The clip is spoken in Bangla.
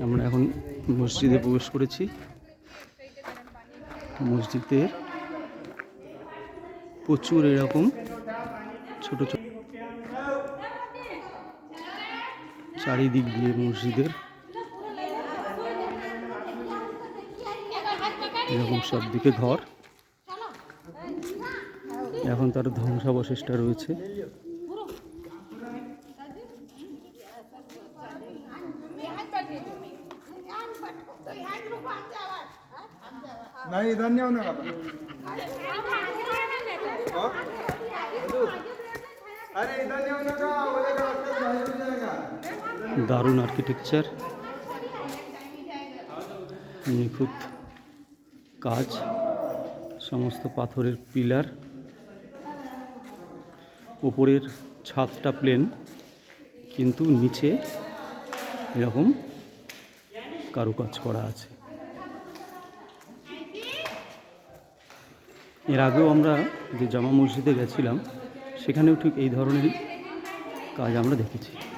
আমরা এখন মসজিদে প্রবেশ করেছি। মসজিদের প্রচুর এরকম ছোট ছোট চারিদিক দিয়ে মসজিদের এরকম সব দিকে ঘর। এখন তার ধ্বংসাবশেষটা রয়েছে। দারুণ আর্কিটেকচার, নিখুঁত কাজ, সমস্ত পাথরের পিলার, উপরের ছাদটা প্লেন কিন্তু নিচে এরকম কারুকাজ করা আছে। এর আগেও আমরা যে জামা মসজিদে গেছিলাম সেখানেও ঠিক এই ধরনেরই কাজ আমরা দেখেছি।